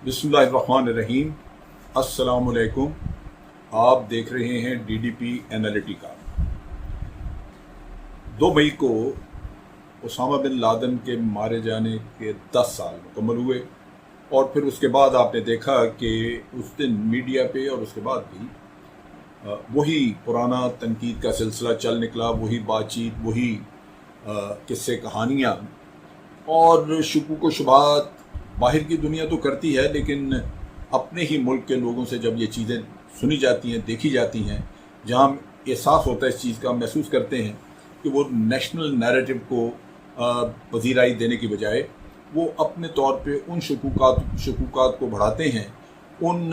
बिस्मिल्लाहिर्रहमानिर्रहीम। अस्सलाम वालेकुम। आप देख रहे हैं DDP एनालिटिका। 2 मई को उसामा बिन लादेन के मारे जाने के 10 साल मुकम्मल हुए और फिर उसके बाद आपने देखा कि उस दिन मीडिया पे और उसके बाद भी वही पुराना तनकीद का सिलसिला चल निकला, वही बातचीत, वही किस्से कहानियाँ और शुकूक व शुबहात बाहर की दुनिया तो करती है, लेकिन अपने ही मुल्क के लोगों से जब ये चीज़ें सुनी जाती हैं, देखी जाती हैं, जहाँ एहसास होता है इस चीज़ का, महसूस करते हैं कि वो नेशनल नैरेटिव को पजीराई देने की बजाय वो अपने तौर पे उन शकूकात को बढ़ाते हैं, उन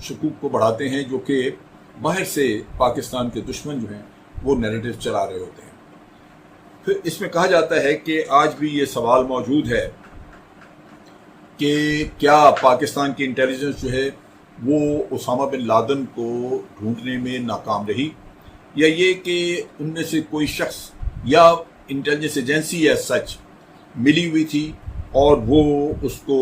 शकूक को बढ़ाते हैं जो कि बाहर से पाकिस्तान के दुश्मन जो हैं वो नैरेटिव चला रहे होते हैं। फिर इसमें कहा जाता है कि आज भी ये सवाल मौजूद है कि क्या पाकिस्तान की इंटेलिजेंस जो है वो उसामा बिन लादेन को ढूंढने में नाकाम रही, या ये कि उनमें से कोई शख्स या इंटेलिजेंस एजेंसी या सच मिली हुई थी और वो उसको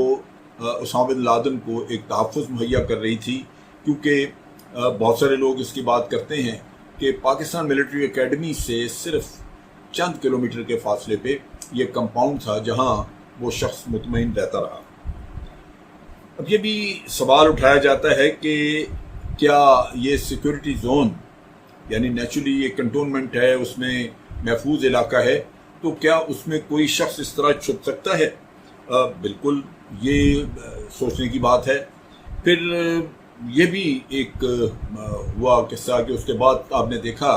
उसामा बिन लादेन को एक तहफ़्फ़ुज़ मुहैया कर रही थी। क्योंकि बहुत सारे लोग इसकी बात करते हैं कि पाकिस्तान मिलिट्री एकेडमी से सिर्फ चंद किलोमीटर के फासले पे ये कंपाउंड था जहां वो शख्स मुतमईन रहता रहा। अब ये भी सवाल उठाया जाता है कि क्या ये सिक्योरिटी जोन, यानी नेचुरली ये कंटोनमेंट है, उसमें महफूज इलाका है, तो क्या उसमें कोई शख्स इस तरह छुप सकता है? बिल्कुल ये सोचने की बात है। फिर ये भी एक हुआ किस्सा कि उसके बाद आपने देखा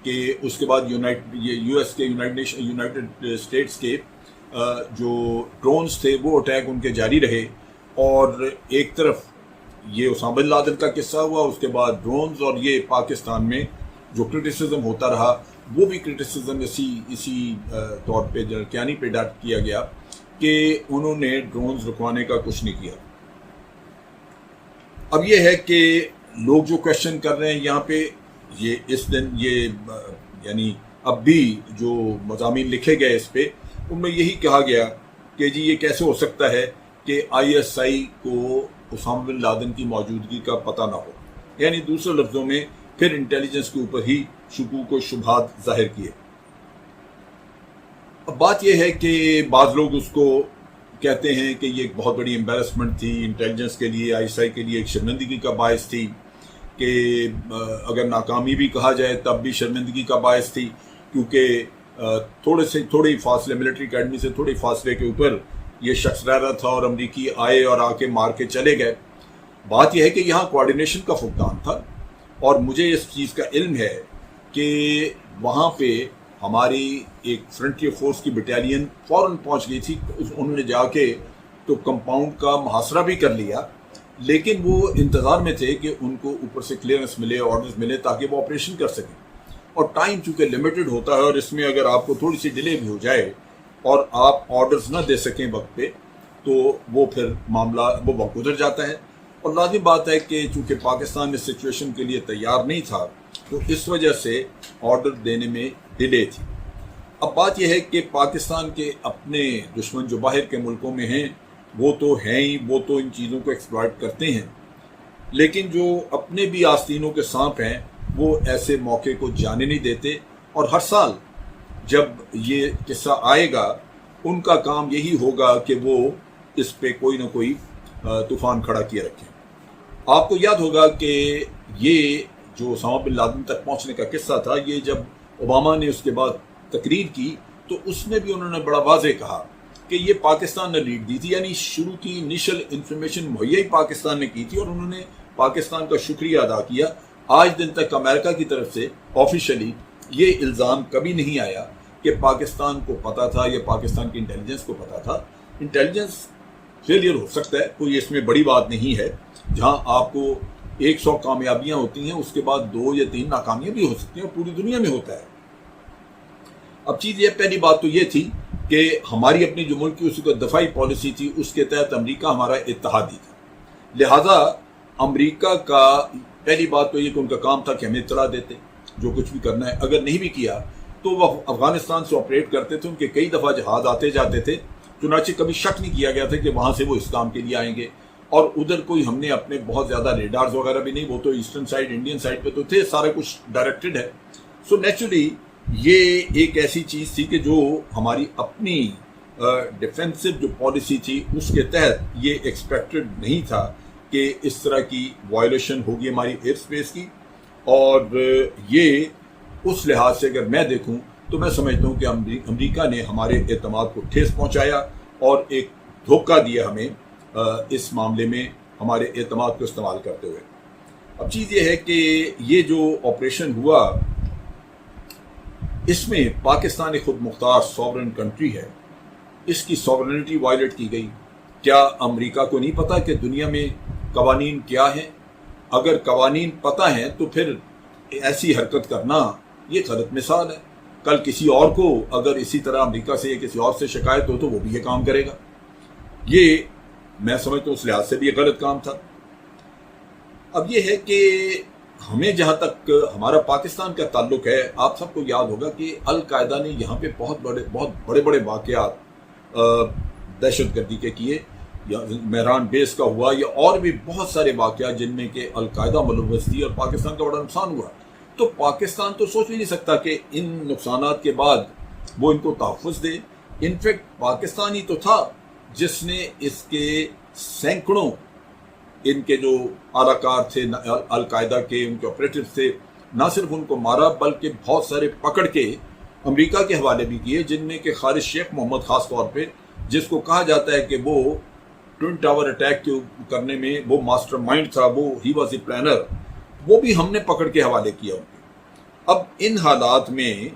कि उसके बाद यूएस के यूनाइटेड स्टेट्स के जो ड्रोन्स थे वो अटैक उनके जारी रहे और एक तरफ ये उसामा बिन लादेन का किस्सा हुआ, उसके बाद ड्रोन्स, और ये पाकिस्तान में जो क्रिटिसिज्म होता रहा वो भी क्रिटिसिज्म इसी तौर पे जरकियानी पे डाट किया गया कि उन्होंने ड्रोन्स रुकवाने का कुछ नहीं किया। अब ये है कि लोग जो क्वेश्चन कर रहे हैं यहाँ पे, ये इस दिन ये यानी अब भी जो मज़ामीन लिखे गए इस पे, उनमें यही कहा गया कि जी ये कैसे हो सकता है कि ISI को उसामा बिन लादेन की मौजूदगी का पता ना हो, यानी दूसरे लफ्ज़ों में फिर इंटेलिजेंस के ऊपर ही शुकूक व शुबहात जाहिर किए। अब बात यह है कि बाज़ लोग उसको कहते हैं कि ये एक बहुत बड़ी एम्बेरसमेंट थी इंटेलिजेंस के लिए, ISI के लिए एक शर्मिंदगी का बायस थी कि अगर नाकामी भी कहा जाए तब भी शर्मिंदगी का बायस थी, क्योंकि थोड़े फासले, मिलिट्री अकेडमी से थोड़े फासले के ऊपर ये शख्स रह रहा था और अमरीकी आए और आके मार के चले गए। बात यह है कि यहाँ कोऑर्डिनेशन का फुकदान था और मुझे इस चीज़ का इल्म है कि वहाँ पे हमारी एक फ्रंटियर फोर्स की बटालियन फ़ौरन पहुँच गई थी। उन्होंने जाके तो कंपाउंड का मुहासरा भी कर लिया, लेकिन वो इंतज़ार में थे कि उनको ऊपर से क्लियरेंस मिले, ऑर्डर्स मिले ताकि वो ऑपरेशन कर सकें। और टाइम चूँकि लिमिटेड होता है और इसमें अगर आपको थोड़ी सी डिले भी हो जाए और आप ऑर्डर्स ना दे सकें वक्त पे, तो वो फिर मामला वो वक्त गुजर जाता है। और लाजिम बात है कि चूँकि पाकिस्तान इस सिचुएशन के लिए तैयार नहीं था, तो इस वजह से ऑर्डर देने में डिले थी। अब बात यह है कि पाकिस्तान के अपने दुश्मन जो बाहर के मुल्कों में हैं वो तो हैं ही, वो तो इन चीज़ों को एक्सप्लॉइट करते हैं, लेकिन जो अपने भी आस्तीनों के सांप हैं वो ऐसे मौके को जाने नहीं देते। और हर साल जब ये किस्सा आएगा उनका काम यही होगा कि वो इस पे कोई ना कोई तूफान खड़ा किए रखें। आपको याद होगा कि ये जो उसामा बिन लादेन तक पहुंचने का किस्सा था, ये जब ओबामा ने उसके बाद तकरीर की तो उसमें भी उन्होंने बड़ा वाज़ेह कहा कि ये पाकिस्तान ने लीड दी थी, यानी शुरू की इनिशियल इंफॉर्मेशन मुहैया ही पाकिस्तान ने की थी और उन्होंने पाकिस्तान का शुक्रिया अदा किया। आज दिन तक अमेरिका की तरफ से ऑफिशियली ये इल्ज़ाम कभी नहीं आया कि पाकिस्तान को पता था या पाकिस्तान की इंटेलिजेंस को पता था। इंटेलिजेंस फेलियर हो सकता है, कोई इसमें बड़ी बात नहीं है। जहां आपको 100 कामयाबियां होती हैं उसके बाद 2 या 3 नाकामियां भी हो सकती हैं, और पूरी दुनिया में होता है। अब चीज़ ये, पहली बात तो ये थी कि हमारी अपनी जो मुल्क की उसकी दफाई पॉलिसी थी उसके तहत अमरीका हमारा इत्तेहादी था, लिहाजा अमरीका का पहली बात तो ये कि उनका काम था कि हमें इत्तला देते जो कुछ भी करना है। अगर नहीं भी किया तो वह अफगानिस्तान से ऑपरेट करते थे, उनके कई दफ़ा जहाज आते जाते थे, चुनाचे कभी शक नहीं किया गया था कि वहाँ से वो इस काम के लिए आएंगे। और उधर कोई हमने अपने बहुत ज़्यादा रेडार्स वगैरह भी नहीं, वो तो ईस्टर्न साइड इंडियन साइड पे तो थे, सारा कुछ डायरेक्टेड है। सो नेचुरली ये एक ऐसी चीज़ थी कि जो हमारी अपनी डिफेंसिव जो पॉलिसी थी उसके तहत ये एक्सपेक्टेड नहीं था कि इस तरह की वायलेशन होगी हमारी एयर स्पेस की। और ये उस लिहाज से अगर मैं देखूं तो मैं समझता हूं कि अमेरिका ने हमारे एतमाद को ठेस पहुंचाया और एक धोखा दिया हमें इस मामले में हमारे एतमाद को इस्तेमाल करते हुए। अब चीज़ ये है कि ये जो ऑपरेशन हुआ इसमें पाकिस्तान एक खुद मुख्तार सॉवरेन कंट्री है, इसकी सॉवरेनिटी वायलेट की गई। क्या अमेरिका को नहीं पता कि दुनिया में कवानीन क्या है? अगर कवानीन पता है तो फिर ऐसी हरकत करना ये गलत मिसाल है। कल किसी और को अगर इसी तरह अमेरिका से या किसी और से शिकायत हो तो वो भी ये काम करेगा। ये मैं समझता हूँ उस लिहाज से भी ये गलत काम था। अब ये है कि हमें जहाँ तक हमारा पाकिस्तान का ताल्लुक है, आप सबको याद होगा कि अल कायदा ने यहाँ पे बहुत बड़े बड़े वाक़यात दहशत गर्दी के किए, या मेहरान बेस का हुआ, या और भी बहुत सारे वाक़यात जिनमें कि अल कायदा मुलव्वस थी और पाकिस्तान का बड़ा नुकसान हुआ। तो पाकिस्तान तो सोच भी नहीं सकता कि इन नुकसानात के बाद वो इनको तहफ़्फ़ुज़ दे। इनफैक्ट पाकिस्तान ही तो था जिसने इसके सैकड़ों इनके जो आलाकार थे अल कायदा के, उनके ऑपरेटिव थे, ना सिर्फ उनको मारा बल्कि बहुत सारे पकड़ के अमेरिका के हवाले भी किए, जिनमें कि खालिद शेख मोहम्मद ख़ास तौर पे, जिसको कहा जाता है कि वो ट्विन टावर अटैक करने में वो मास्टरमाइंड था, वो ही वॉज ए प्लानर, वो भी हमने पकड़ के हवाले किया उनके। अब इन हालात में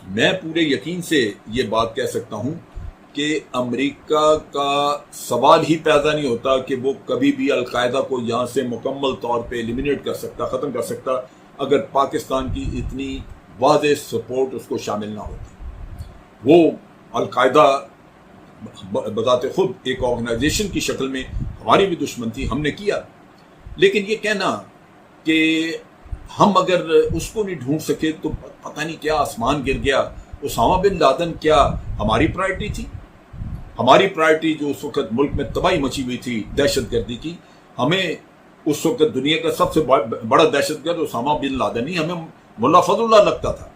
मैं पूरे यकीन से ये बात कह सकता हूँ कि अमेरिका का सवाल ही पैदा नहीं होता कि वो कभी भी अल कायदा को यहाँ से मुकम्मल तौर पे एलिमिनेट कर सकता, ख़त्म कर सकता, अगर पाकिस्तान की इतनी वाज़ेह सपोर्ट उसको शामिल ना होती। वो अल कायदा बताते खुद एक ऑर्गेनाइजेशन की शक्ल में हमारी भी दुश्मन थी, हमने किया। लेकिन ये कहना कि हम अगर उसको नहीं ढूंढ सके तो पता नहीं क्या आसमान गिर गया, उसामा बिन लादेन क्या हमारी प्रायोरिटी थी? हमारी प्रायोरिटी जो उस वक्त मुल्क में तबाही मची हुई थी दहशत गर्दी की, हमें उस वक्त दुनिया का सबसे बड़ा दहशतगर्द उसामा बिन लादेन नहीं, हमें मुल्ला फजलुल्लाह लगता था,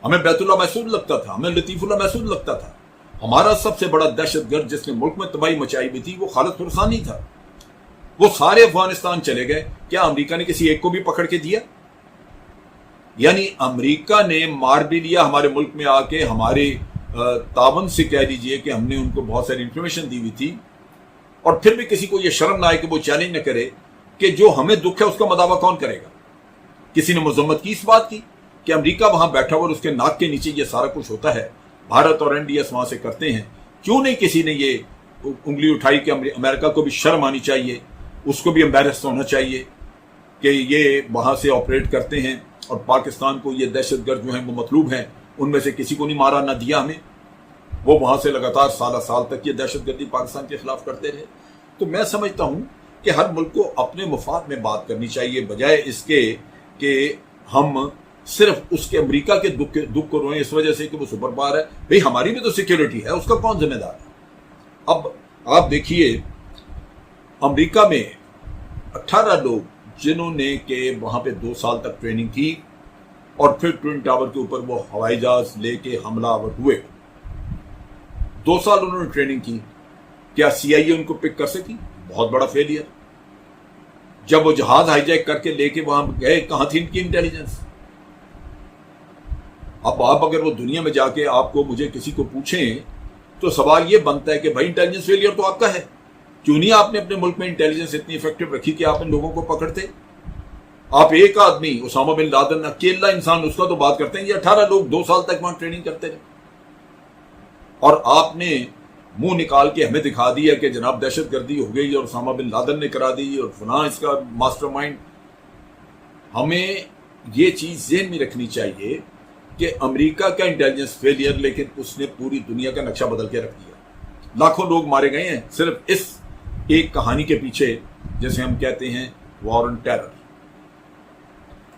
हमें बैतुल्लाह महसूद लगता था, हमें लतीफुल्लाह महसूद लगता था। हमारा सबसे बड़ा दहशतगर्द जिसने मुल्क में तबाही मचाई हुई थी वो खालिद खुरसानी था। वो सारे अफगानिस्तान चले गए, क्या अमेरिका ने किसी एक को भी पकड़ के दिया? यानी अमेरिका ने मार भी लिया हमारे मुल्क में आके, हमारे तावन से कह लीजिए कि हमने उनको बहुत सारी इंफॉर्मेशन दी हुई थी, और फिर भी किसी को यह शर्म ना आए कि वो चैलेंज न करे कि जो हमें दुख है उसका मदावा कौन करेगा? किसी ने मजम्मत की इस बात की कि अमेरिका वहां बैठा हुआ और उसके नाक के नीचे ये सारा कुछ होता है, भारत और एनडीएस वहां से करते हैं, क्यों नहीं किसी ने ये उंगली उठाई कि अमेरिका को भी शर्म आनी चाहिए, उसको भी एम्बेरस होना चाहिए कि ये वहां से ऑपरेट करते हैं और पाकिस्तान को ये दहशतगर्द जो हैं वो मतलूब हैं, उनमें से किसी को नहीं मारा ना दिया हमें। वो वहां से लगातार साल तक ये दहशतगर्दी पाकिस्तान के खिलाफ करते रहे। तो मैं समझता हूं कि हर मुल्क को अपने मुफाद में बात करनी चाहिए, बजाय इसके कि हम सिर्फ उसके अमेरिका के दुख को रोएं इस वजह से कि वो सुपर पावर है। भाई हमारी भी तो सिक्योरिटी है, उसका कौन जिम्मेदार है? अब आप देखिए अमेरिका में 18 लोग जिन्होंने के वहां पे 2 साल तक ट्रेनिंग की और फिर ट्विन टावर के ऊपर वो हवाई जहाज लेके हमलावर हुए, 2 साल उन्होंने ट्रेनिंग की, क्या सीआईए उनको पिक कर सकी? बहुत बड़ा फेलियर। जब वो जहाज हाईजैक करके लेके वहां गए, कहां थी इनकी इंटेलिजेंस? अब आप अगर वो दुनिया में जाके आपको मुझे किसी को पूछें तो सवाल ये बनता है कि भाई इंटेलिजेंस फेलियर तो आपका है, क्यों नहीं आपने अपने मुल्क में इंटेलिजेंस इतनी इफेक्टिव रखी कि आप इन लोगों को पकड़ते? आप एक आदमी उसामा बिन लादेन अकेला इंसान, उसका तो बात करते हैं, ये 18 लोग 2 साल तक वहां ट्रेनिंग करते रहे, और आपने मुंह निकाल के हमें दिखा दिया कि जनाब दहशतगर्दी हो गई और उसामा बिन लादेन ने करा दी और फलां इसका मास्टरमाइंड। हमें ये चीज ज़हन में रखनी चाहिए कि अमेरिका का इंटेलिजेंस फेलियर, लेकिन उसने पूरी दुनिया का नक्शा बदल के रख दिया। लाखों लोग मारे गए हैं सिर्फ इस एक कहानी के पीछे, जैसे हम कहते हैं वॉर ऑन टेरर।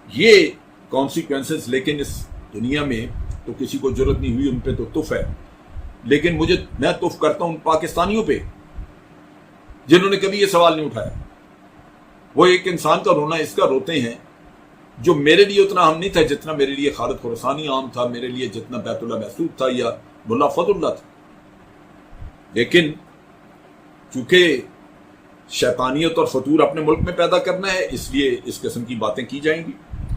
ये कॉन्सिक्वेंसेस लेकिन इस दुनिया में तो किसी को जरूरत नहीं हुई, उन पे तो तुफ है, लेकिन मैं तुफ करता हूं उन पाकिस्तानियों पे जिन्होंने कभी ये सवाल नहीं उठाया। वो एक इंसान का रोना इसका रोते हैं जो मेरे लिए उतना अहम नहीं था जितना मेरे लिए खालिद खुरासानी आम था, मेरे लिए जितना बैतुल्लाह महसूद था या मुल्ला फदुल्लाह था। लेकिन चूंकि शैतानियत और फतूर अपने मुल्क में पैदा करना है, इसलिए इस किस्म की बातें की जाएंगी,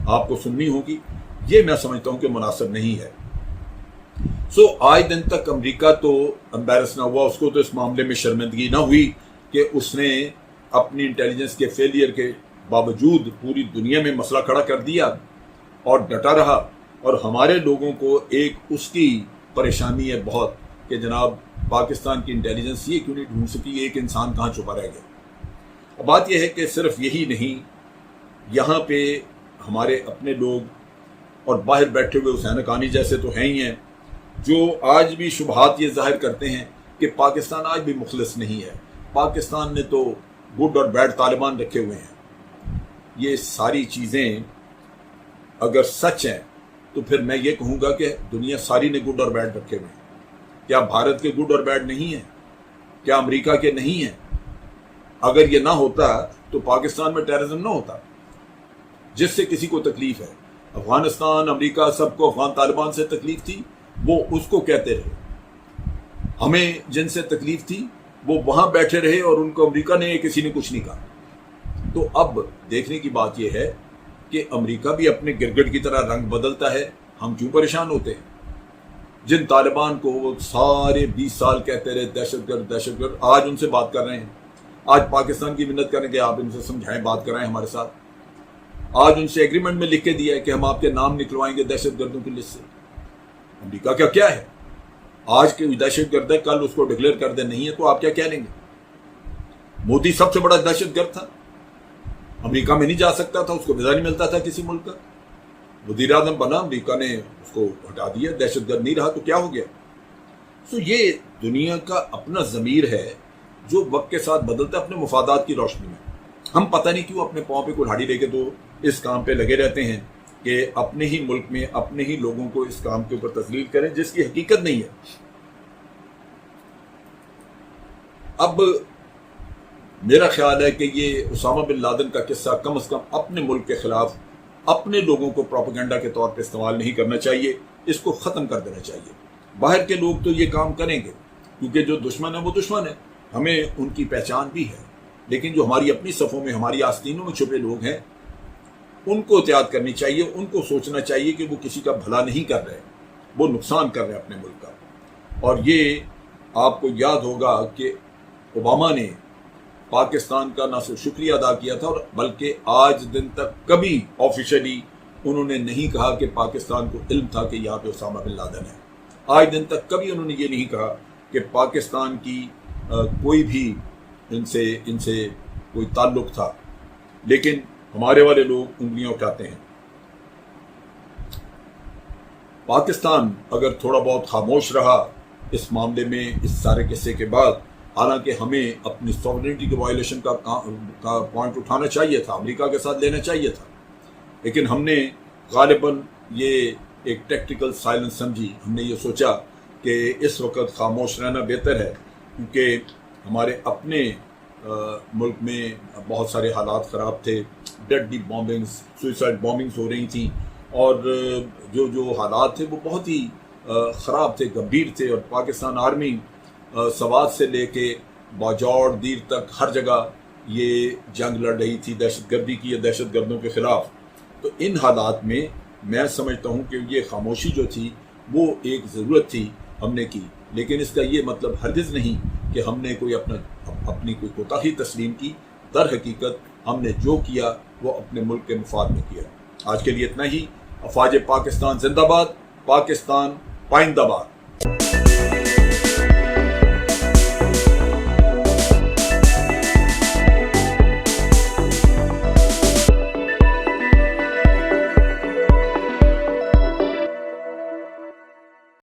आपको सुननी होगी। ये मैं समझता हूं कि मुनासिब नहीं है। आज दिन तक अमेरिका तो एम्बैरस ना हुआ, उसको तो इस मामले में शर्मिंदगी ना हुई कि उसने अपनी इंटेलिजेंस के फेलियर के बावजूद पूरी दुनिया में मसला खड़ा कर दिया और डटा रहा। और हमारे लोगों को एक उसकी परेशानी है बहुत कि जनाब पाकिस्तान की इंटेलिजेंस ये क्यों नहीं ढूंढ सकी, एक इंसान कहाँ छुपा रह गया। बात यह है कि सिर्फ यही नहीं, यहाँ पे हमारे अपने लोग और बाहर बैठे हुए हुसैन हक्कानी जैसे तो हैं ही हैं, जो आज भी शुबहात ये जाहिर करते हैं कि पाकिस्तान आज भी मुखलिस नहीं है, पाकिस्तान ने तो गुड और बैड तालिबान रखे हुए हैं। ये सारी चीज़ें अगर सच हैं तो फिर मैं ये कहूँगा कि दुनिया सारी ने गुड और बैड रखे हुए हैं। क्या भारत के गुड और बैड नहीं है? क्या अमेरिका के नहीं है? अगर ये ना होता तो पाकिस्तान में टेररिज्म ना होता, जिससे किसी को तकलीफ है। अफगानिस्तान, अमेरिका, सबको अफगान तालिबान से तकलीफ थी, वो उसको कहते रहे। हमें जिनसे तकलीफ थी वो वहां बैठे रहे और उनको अमेरिका ने किसी ने कुछ नहीं कहा। तो अब देखने की बात यह है कि अमेरिका भी अपने गिरगिट की तरह रंग बदलता है, हम क्यों परेशान होते हैं? जिन तालिबान को वो सारे 20 साल कहते रहे दहशतगर्द दहशतगर्द, आज उनसे बात कर रहे हैं, आज पाकिस्तान की मिन्नत करें कि आप इनसे समझाएं, बात कराएं हमारे साथ। आज उनसे एग्रीमेंट में लिख के दिया है कि हम आपके नाम निकलवाएंगे दहशतगर्दों की लिस्ट से। अमेरिका का क्या है? आज के दहशतगर्द है, कल उसको डिक्लेयर कर दे नहीं है तो आप क्या कह लेंगे? मोदी सबसे बड़ा दहशतगर्द था, अमेरिका में नहीं जा सकता था, उसको वीजा नहीं मिलता था किसी मुल्क का, वज़ीर आज़म बना, अमेरिका ने उसको हटा दिया, दहशतगर्द नहीं रहा तो क्या हो गया? ये दुनिया का अपना ज़मीर है जो वक्त के साथ बदलता है अपने मुफादात की रोशनी में। हम पता नहीं क्यों अपने पाँव पे कुल्हाड़ी लेके तो इस काम पे लगे रहते हैं कि अपने ही मुल्क में अपने ही लोगों को इस काम के ऊपर तस्लील करें जिसकी हकीकत नहीं है। अब मेरा ख्याल है कि ये उसामा बिन लादेन का किस्सा कम से कम अपने मुल्क के खिलाफ अपने लोगों को प्रोपेगेंडा के तौर पर इस्तेमाल नहीं करना चाहिए, इसको ख़त्म कर देना चाहिए। बाहर के लोग तो ये काम करेंगे क्योंकि जो दुश्मन है वो दुश्मन है, हमें उनकी पहचान भी है, लेकिन जो हमारी अपनी सफ़ों में हमारी आस्तीनों में छुपे लोग हैं उनको एहतियात करनी चाहिए, उनको सोचना चाहिए कि वो किसी का भला नहीं कर रहे, वो नुकसान कर रहे हैं अपने मुल्क का। और ये आपको याद होगा कि ओबामा ने पाकिस्तान का ना सिर्फ शुक्रिया अदा किया था और बल्कि आज दिन तक कभी ऑफिशियली उन्होंने नहीं कहा कि पाकिस्तान को इल्म था कि यहाँ पे उसामा बिन लादेन है। आज दिन तक कभी उन्होंने ये नहीं कहा कि पाकिस्तान की कोई भी इनसे कोई ताल्लुक था, लेकिन हमारे वाले लोग उंगलियां उठाते हैं। पाकिस्तान अगर थोड़ा बहुत खामोश रहा इस मामले में, इस सारे किस्से के बाद, हालांकि हमें अपनी सॉवरेनिटी के वायलेशन का पॉइंट उठाना चाहिए था, अमेरिका के साथ लेना चाहिए था, लेकिन हमने गालिबन ये एक टैक्टिकल साइलेंस समझी। हमने ये सोचा कि इस वक्त खामोश रहना बेहतर है क्योंकि हमारे अपने मुल्क में बहुत सारे हालात ख़राब थे, डेडली बॉम्बिंग्स, सुइसाइड बॉम्बिंग्स हो रही थी और जो हालात थे वो बहुत ही ख़राब थे, गंभीर थे। और पाकिस्तान आर्मी सवात से लेके बाजौड़ दीर तक हर जगह ये जंग लड़ रही थी दहशतगर्दी की या दहशतगर्दों के ख़िलाफ़। तो इन हालात में मैं समझता हूँ कि ये खामोशी जो थी वो एक ज़रूरत थी हमने की, लेकिन इसका ये मतलब हरगिज़ नहीं कि हमने कोई अपनी कोई कोताही तस्लीम की। दर हकीकत हमने जो किया वो अपने मुल्क के मुफाद में किया। आज के लिए इतना ही। अफवाज पाकिस्तान जिंदाबाद, पाकिस्तान पाइंदाबाद।